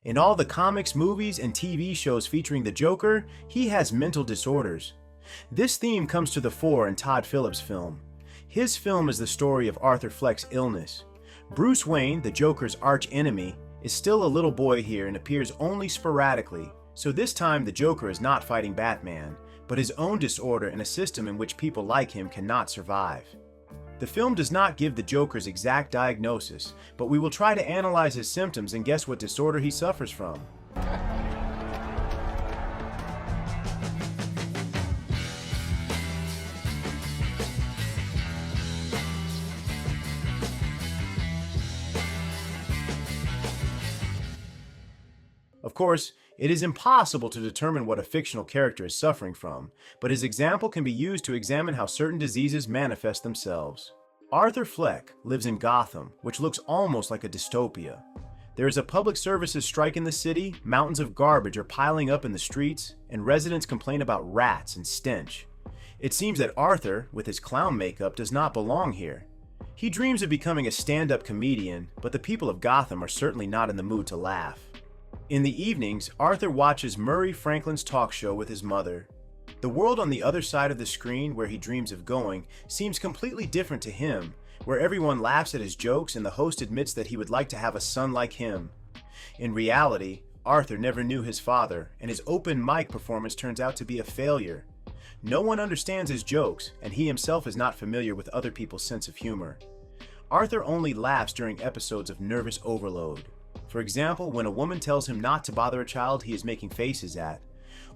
In all the comics, movies, and TV shows featuring the Joker, he has mental disorders. This theme comes to the fore in Todd Phillips' film. His film is the story of Arthur Fleck's illness. Bruce Wayne, the Joker's arch-enemy, is still a little boy here and appears only sporadically, so this time the Joker is not fighting Batman, but his own disorder in a system in which people like him cannot survive. The film does not give the Joker's exact diagnosis, but we will try to analyze his symptoms and guess what disorder he suffers from. Of course, it is impossible to determine what a fictional character is suffering from, but his example can be used to examine how certain diseases manifest themselves. Arthur Fleck lives in Gotham, which looks almost like a dystopia. There is a public services strike in the city, mountains of garbage are piling up in the streets, and residents complain about rats and stench. It seems that Arthur, with his clown makeup, does not belong here. He dreams of becoming a stand-up comedian, but the people of Gotham are certainly not in the mood to laugh. In the evenings, Arthur watches Murray Franklin's talk show with his mother. The world on the other side of the screen where he dreams of going seems completely different to him, where everyone laughs at his jokes and the host admits that he would like to have a son like him. In reality, Arthur never knew his father, and his open mic performance turns out to be a failure. No one understands his jokes, and he himself is not familiar with other people's sense of humor. Arthur only laughs during episodes of nervous overload. For example, when a woman tells him not to bother a child he is making faces at,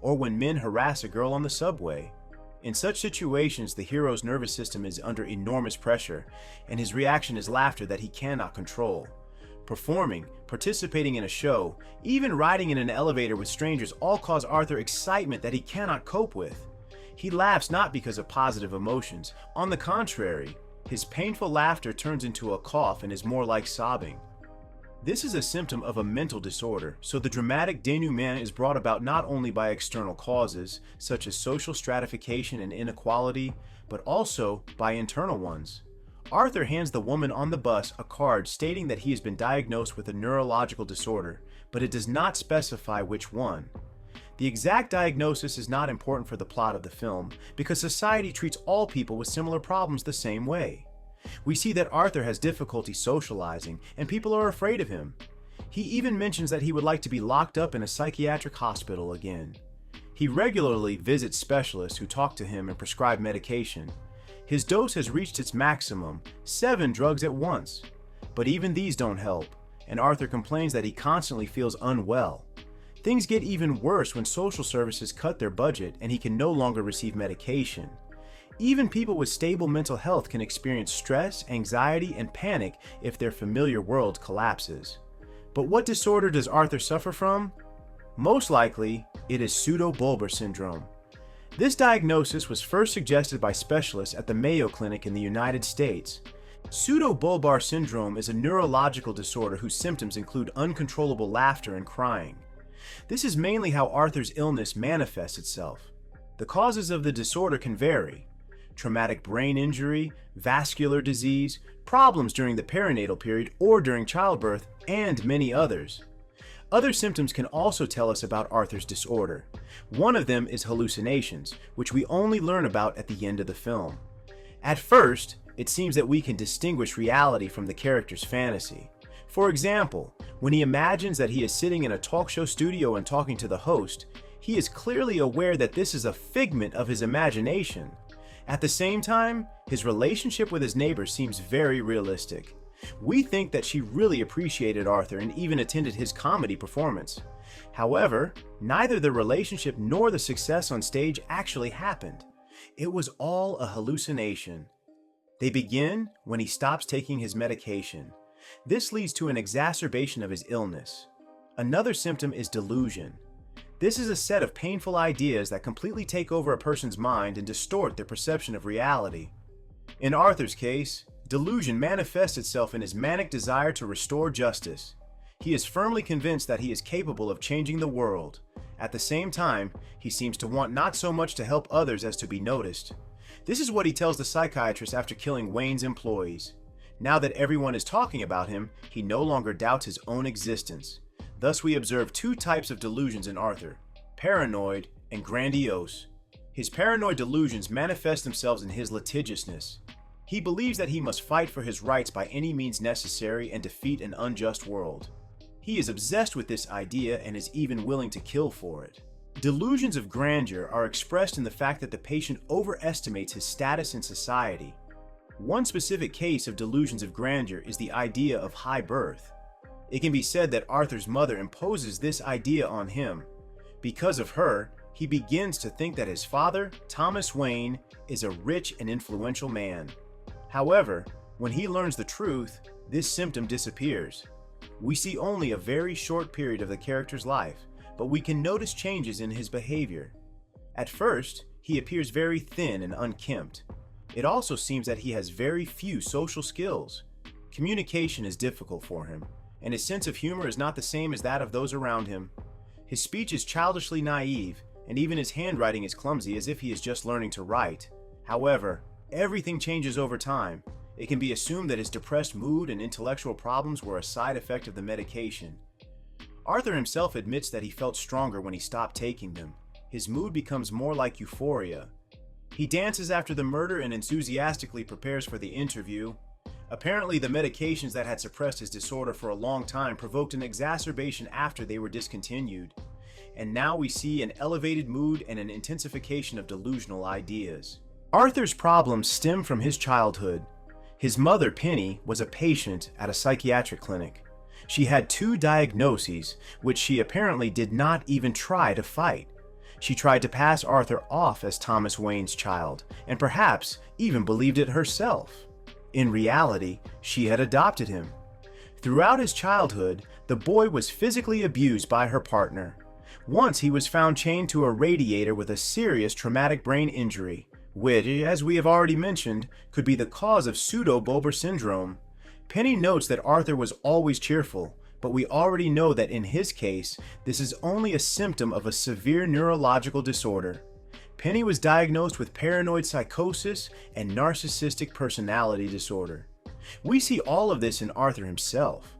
or when men harass a girl on the subway. In such situations, the hero's nervous system is under enormous pressure, and his reaction is laughter that he cannot control. Performing, participating in a show, even riding in an elevator with strangers all cause Arthur excitement that he cannot cope with. He laughs not because of positive emotions. On the contrary, his painful laughter turns into a cough and is more like sobbing. This is a symptom of a mental disorder, so the dramatic denouement is brought about not only by external causes, such as social stratification and inequality, but also by internal ones. Arthur hands the woman on the bus a card stating that he has been diagnosed with a neurological disorder, but it does not specify which one. The exact diagnosis is not important for the plot of the film, because society treats all people with similar problems the same way. We see that Arthur has difficulty socializing, and people are afraid of him. He even mentions that he would like to be locked up in a psychiatric hospital again. He regularly visits specialists who talk to him and prescribe medication. His dose has reached its maximum, 7 drugs at once. But even these don't help, and Arthur complains that he constantly feels unwell. Things get even worse when social services cut their budget and he can no longer receive medication. Even people with stable mental health can experience stress, anxiety, and panic if their familiar world collapses. But what disorder does Arthur suffer from? Most likely, it is pseudobulbar syndrome. This diagnosis was first suggested by specialists at the Mayo Clinic in the United States. Pseudobulbar syndrome is a neurological disorder whose symptoms include uncontrollable laughter and crying. This is mainly how Arthur's illness manifests itself. The causes of the disorder can vary. Traumatic brain injury, vascular disease, problems during the perinatal period or during childbirth, and many others. Other symptoms can also tell us about Arthur's disorder. One of them is hallucinations, which we only learn about at the end of the film. At first, it seems that we can distinguish reality from the character's fantasy. For example, when he imagines that he is sitting in a talk show studio and talking to the host, he is clearly aware that this is a figment of his imagination. At the same time, his relationship with his neighbor seems very realistic. We think that she really appreciated Arthur and even attended his comedy performance. However, neither the relationship nor the success on stage actually happened. It was all a hallucination. They begin when he stops taking his medication. This leads to an exacerbation of his illness. Another symptom is delusion. This is a set of painful ideas that completely take over a person's mind and distort their perception of reality. In Arthur's case, delusion manifests itself in his manic desire to restore justice. He is firmly convinced that he is capable of changing the world. At the same time, he seems to want not so much to help others as to be noticed. This is what he tells the psychiatrist after killing Wayne's employees. Now that everyone is talking about him, he no longer doubts his own existence. Thus we observe two types of delusions in Arthur: paranoid and grandiose. His paranoid delusions manifest themselves in his litigiousness. He believes that he must fight for his rights by any means necessary and defeat an unjust world. He is obsessed with this idea and is even willing to kill for it. Delusions of grandeur are expressed in the fact that the patient overestimates his status in society. One specific case of delusions of grandeur is the idea of high birth. It can be said that Arthur's mother imposes this idea on him. Because of her, he begins to think that his father, Thomas Wayne, is a rich and influential man. However, when he learns the truth, this symptom disappears. We see only a very short period of the character's life, but we can notice changes in his behavior. At first, he appears very thin and unkempt. It also seems that he has very few social skills. Communication is difficult for him, and his sense of humor is not the same as that of those around him. His speech is childishly naive, and even his handwriting is clumsy, as if he is just learning to write. However, everything changes over time. It can be assumed that his depressed mood and intellectual problems were a side effect of the medication. Arthur himself admits that he felt stronger when he stopped taking them. His mood becomes more like euphoria. He dances after the murder and enthusiastically prepares for the interview. Apparently, the medications that had suppressed his disorder for a long time provoked an exacerbation after they were discontinued. And now we see an elevated mood and an intensification of delusional ideas. Arthur's problems stem from his childhood. His mother, Penny, was a patient at a psychiatric clinic. She had 2 diagnoses, which she apparently did not even try to fight. She tried to pass Arthur off as Thomas Wayne's child, and perhaps even believed it herself. In reality, she had adopted him. Throughout his childhood, the boy was physically abused by her partner. Once he was found chained to a radiator with a serious traumatic brain injury, which, as we have already mentioned, could be the cause of pseudo-Bulbar syndrome. Penny notes that Arthur was always cheerful, but we already know that in his case, this is only a symptom of a severe neurological disorder. Penny was diagnosed with paranoid psychosis and narcissistic personality disorder. We see all of this in Arthur himself.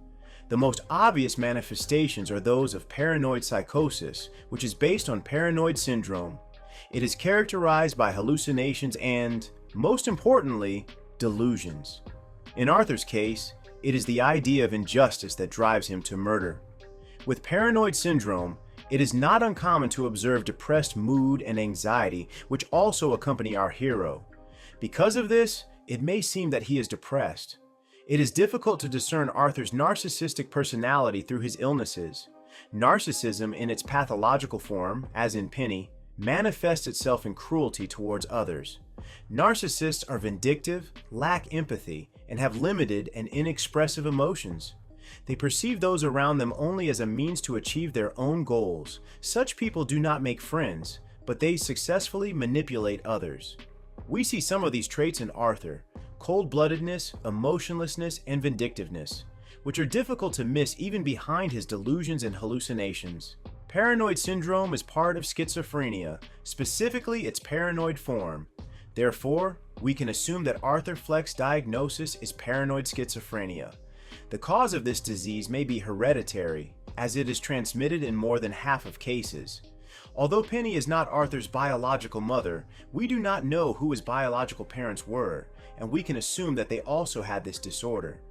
The most obvious manifestations are those of paranoid psychosis, which is based on paranoid syndrome. It is characterized by hallucinations and, most importantly, delusions. In Arthur's case, it is the idea of injustice that drives him to murder. With paranoid syndrome, it is not uncommon to observe depressed mood and anxiety, which also accompany our hero. Because of this, it may seem that he is depressed. It is difficult to discern Arthur's narcissistic personality through his illnesses. Narcissism in its pathological form, as in Penny, manifests itself in cruelty towards others. Narcissists are vindictive, lack empathy, and have limited and inexpressive emotions. They perceive those around them only as a means to achieve their own goals. Such people do not make friends, but they successfully manipulate others. We see some of these traits in Arthur: cold-bloodedness, emotionlessness, and vindictiveness, which are difficult to miss even behind his delusions and hallucinations. Paranoid syndrome is part of schizophrenia, specifically its paranoid form. Therefore, we can assume that Arthur Fleck's diagnosis is paranoid schizophrenia. The cause of this disease may be hereditary, as it is transmitted in more than half of cases. Although Penny is not Arthur's biological mother, we do not know who his biological parents were, and we can assume that they also had this disorder.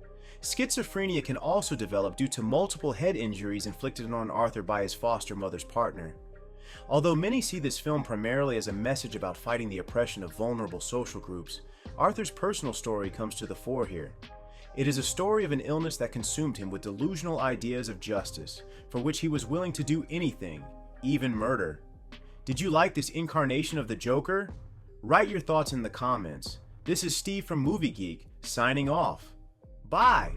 Schizophrenia can also develop due to multiple head injuries inflicted on Arthur by his foster mother's partner. Although many see this film primarily as a message about fighting the oppression of vulnerable social groups, Arthur's personal story comes to the fore here. It is a story of an illness that consumed him with delusional ideas of justice, for which he was willing to do anything, even murder. Did you like this incarnation of the Joker? Write your thoughts in the comments. This is Steve from Movie Geek, signing off. Bye!